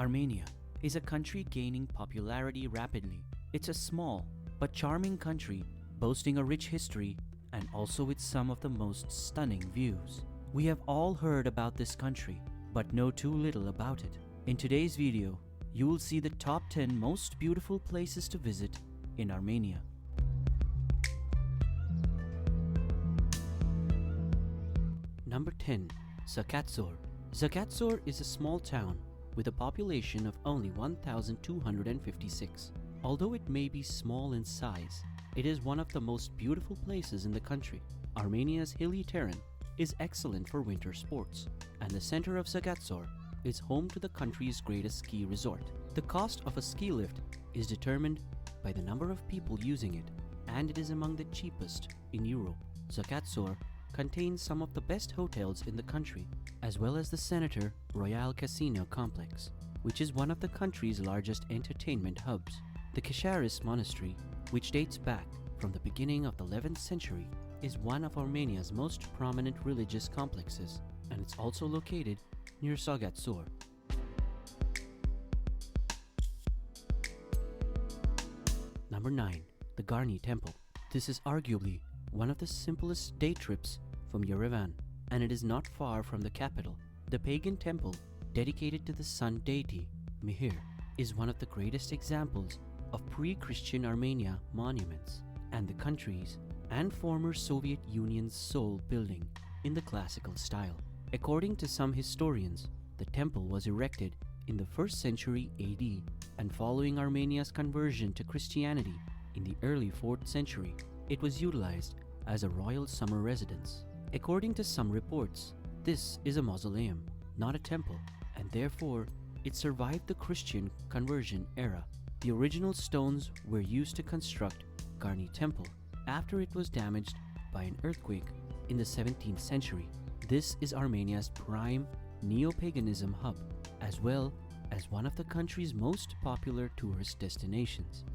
Armenia is a country gaining popularity rapidly. It's a small but charming country boasting a rich history and also with some of the most stunning views. We have all heard about this country but know too little about it. In today's video, you will see the top 10 most beautiful places to visit in Armenia. Number 10. Tsaghkadzor. Tsaghkadzor is a small town with a population of only 1,256. Although it may be small in size, it is one of the most beautiful places in the country. Armenia's hilly terrain is excellent for winter sports, and the center of Tsaghkadzor is home to the country's greatest ski resort. The cost of a ski lift is determined by the number of people using it, and it is among the cheapest in Europe. Tsaghkadzor contains some of the best hotels in the country, as well as the Senator Royal Casino Complex, which is one of the country's largest entertainment hubs. The Geghard Monastery, which dates back from the beginning of the 11th century, is one of Armenia's most prominent religious complexes, and it's also located near Tsaghkadzor. Number 9. The Garni Temple. This is arguably one of the simplest day trips from Yerevan, and it is not far from the capital. The pagan temple, dedicated to the sun deity Mihir, is one of the greatest examples of pre-Christian Armenia monuments, and the country's and former Soviet Union's sole building in the classical style. According to some historians, the temple was erected in the 1st century AD, and following Armenia's conversion to Christianity in the early 4th century, it was utilized as a royal summer residence. According to some reports, this is a mausoleum, not a temple, and therefore it survived the Christian conversion era. The original stones were used to construct Garni Temple after it was damaged by an earthquake in the 17th century. This is Armenia's prime neo-paganism hub, as well as one of the country's most popular tourist destinations.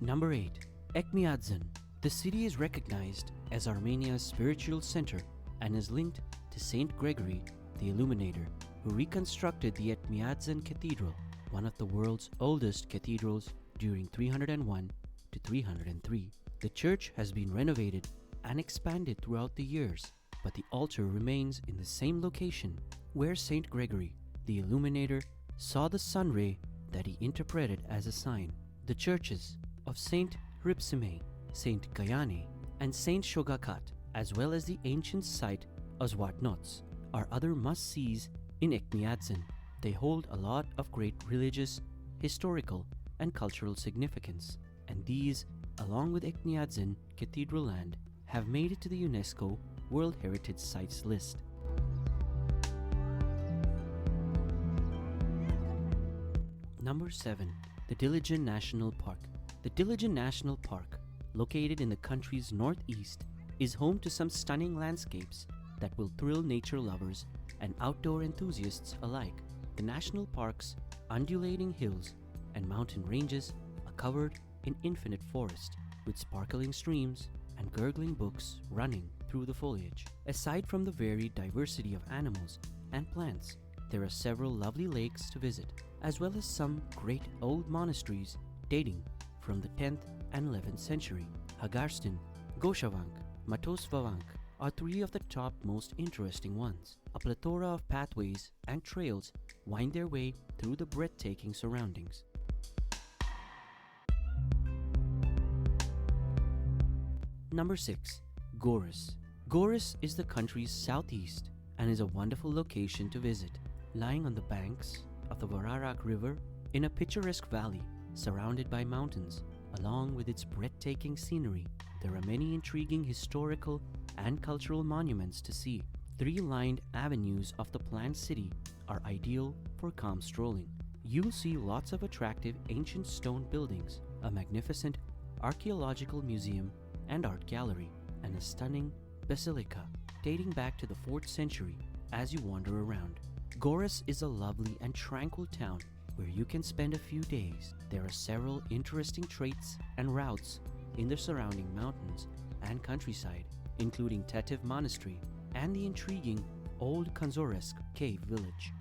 Number 8. Etchmiadzin. The city is recognized as Armenia's spiritual center and is linked to Saint Gregory the Illuminator, who reconstructed the Etchmiadzin Cathedral, one of the world's oldest cathedrals during 301 to 303. The church has been renovated and expanded throughout the years, but the altar remains in the same location where Saint Gregory the Illuminator saw the sun ray that he interpreted as a sign. The churches of Saint Hripsime, Saint Gayane, and Saint Shogakat, as well as the ancient site Ozwatnots, are other must-sees in Etchmiadzin. They hold a lot of great religious, historical, and cultural significance, and these, along with Etchmiadzin Cathedral land, have made it to the UNESCO World Heritage Sites list. Number 7. The Dilijan National Park. The Dilijan National Park, located in the country's northeast, is home to some stunning landscapes that will thrill nature lovers and outdoor enthusiasts alike. The national park's undulating hills and mountain ranges are covered in infinite forest, with sparkling streams and gurgling brooks running through the foliage. Aside from the varied diversity of animals and plants, there are several lovely lakes to visit, as well as some great old monasteries dating from the 10th and 11th century. Hagarstin, Goshavank, Matosvavank are three of the top most interesting ones. A plethora of pathways and trails wind their way through the breathtaking surroundings. Number 6. Goris. Goris is the country's southeast and is a wonderful location to visit. Lying on the banks of the Vararak River in a picturesque valley surrounded by mountains, along with its breathtaking scenery, there are many intriguing historical and cultural monuments to see. 3-lined avenues of the planned city are ideal for calm strolling. You'll see lots of attractive ancient stone buildings, a magnificent archaeological museum and art gallery, and a stunning basilica dating back to the 4th century as you wander around. Goris is a lovely and tranquil town where you can spend a few days. There are several interesting traits and routes in the surrounding mountains and countryside, including Geghard Monastery and the intriguing old Kanzoresk cave village.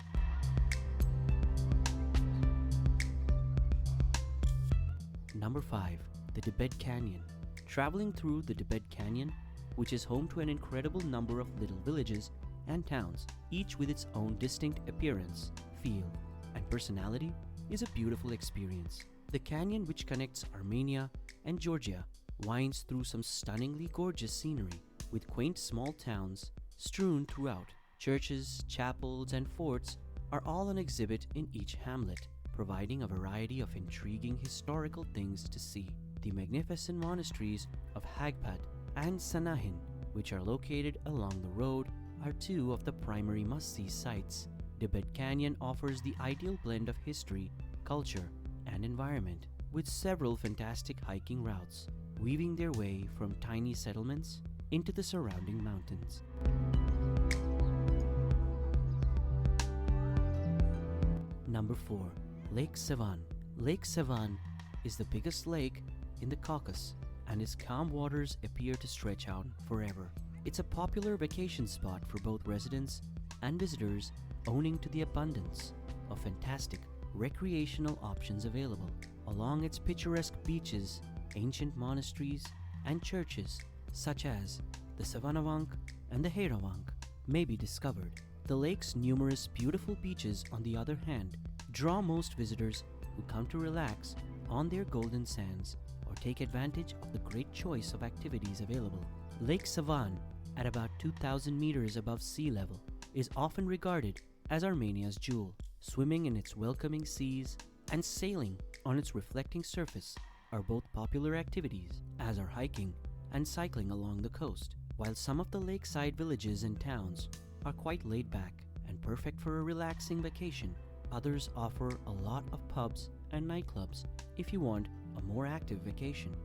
Number 5. The Debed Canyon. Traveling through the Debed Canyon, which is home to an incredible number of little villages and towns, each with its own distinct appearance, feel, and personality, is a beautiful experience. The canyon, which connects Armenia and Georgia, winds through some stunningly gorgeous scenery, with quaint small towns strewn throughout. Churches, chapels, and forts are all on exhibit in each hamlet, providing a variety of intriguing historical things to see. The magnificent monasteries of Hagpat and Sanahin, which are located along the road, are two of the primary must-see sites. Debed Canyon offers the ideal blend of history, culture, and environment, with several fantastic hiking routes weaving their way from tiny settlements into the surrounding mountains. Number 4. Lake Sevan. Lake Sevan is the biggest lake in the Caucasus, and its calm waters appear to stretch out forever. It's a popular vacation spot for both residents and visitors, owing to the abundance of fantastic recreational options available. Along its picturesque beaches, ancient monasteries and churches such as the Noravank and the Yerevan may be discovered. The lake's numerous beautiful beaches, on the other hand, draw most visitors who come to relax on their golden sands or take advantage of the great choice of activities available. Lake Sevan, at about 2,000 meters above sea level, is often regarded as Armenia's jewel. Swimming in its welcoming seas and sailing on its reflecting surface are both popular activities, as are hiking and cycling along the coast. While some of the lakeside villages and towns are quite laid back and perfect for a relaxing vacation, others offer a lot of pubs and nightclubs if you want a more active vacation.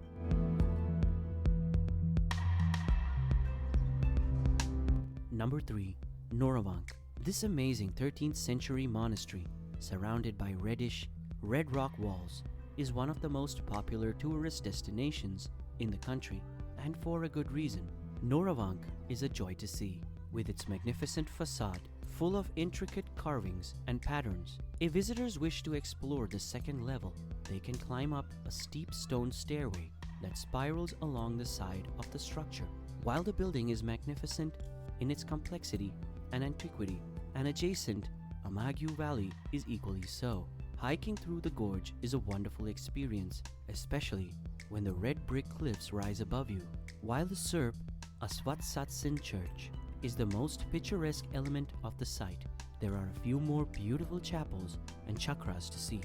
Number 3. Noravank. This amazing 13th century monastery, surrounded by reddish, red rock walls, is one of the most popular tourist destinations in the country, and for a good reason. Noravank is a joy to see, with its magnificent facade full of intricate carvings and patterns. If visitors wish to explore the second level, they can climb up a steep stone stairway that spirals along the side of the structure. While the building is magnificent in its complexity and antiquity, and adjacent Amagu Valley is equally so. Hiking through the gorge is a wonderful experience, especially when the red brick cliffs rise above you. While the Serb Asvatsatsin Church is the most picturesque element of the site, there are a few more beautiful chapels and chakras to see.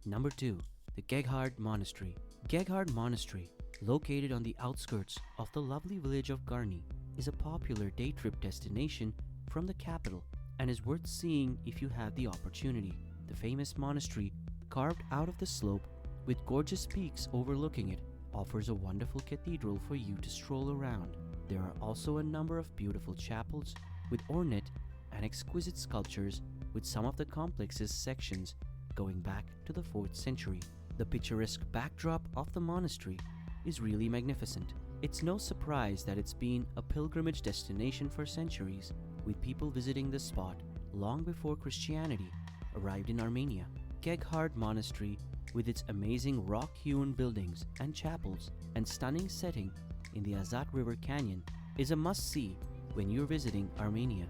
Number 2. The Geghard Monastery. Geghard Monastery, located on the outskirts of the lovely village of Garni, is a popular day trip destination from the capital and is worth seeing if you have the opportunity. The famous monastery, carved out of the slope with gorgeous peaks overlooking it, offers a wonderful cathedral for you to stroll around. There are also a number of beautiful chapels with ornate and exquisite sculptures, with some of the complex's sections going back to the 4th century. The picturesque backdrop of the monastery is really magnificent. It's no surprise that it's been a pilgrimage destination for centuries, with people visiting the spot long before Christianity arrived in Armenia. Geghard Monastery, with its amazing rock-hewn buildings and chapels and stunning setting in the Azat River Canyon, is a must-see when you're visiting Armenia.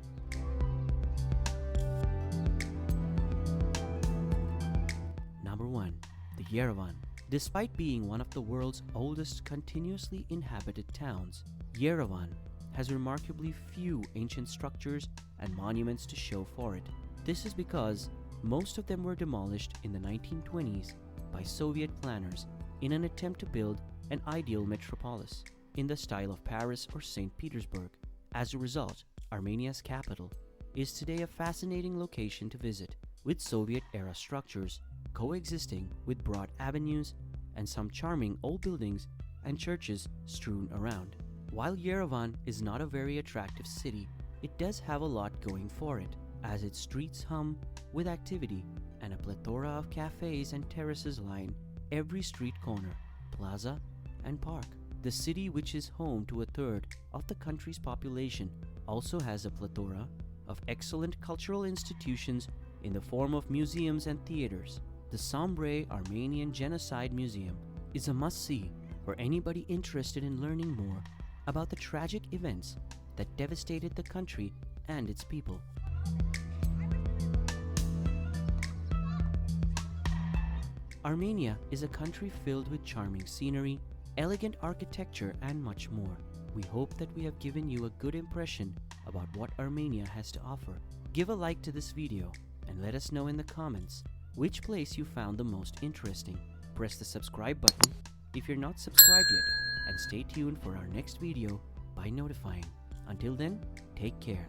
Number 1. The Yerevan. Despite being one of the world's oldest continuously inhabited towns, Yerevan has remarkably few ancient structures and monuments to show for it. This is because most of them were demolished in the 1920s by Soviet planners in an attempt to build an ideal metropolis in the style of Paris or St. Petersburg. As a result, Armenia's capital is today a fascinating location to visit, with Soviet-era structures coexisting with broad avenues and some charming old buildings and churches strewn around. While Yerevan is not a very attractive city, it does have a lot going for it, as its streets hum with activity and a plethora of cafes and terraces line every street corner, plaza, and park. The city, which is home to a third of the country's population, also has a plethora of excellent cultural institutions in the form of museums and theaters. The Sombre Armenian Genocide Museum is a must-see for anybody interested in learning more about the tragic events that devastated the country and its people. Armenia is a country filled with charming scenery, elegant architecture, and much more. We hope that we have given you a good impression about what Armenia has to offer. Give a like to this video and let us know in the comments which place you found the most interesting. Press the subscribe button if you're not subscribed yet, and stay tuned for our next video by notifying. Until then, take care.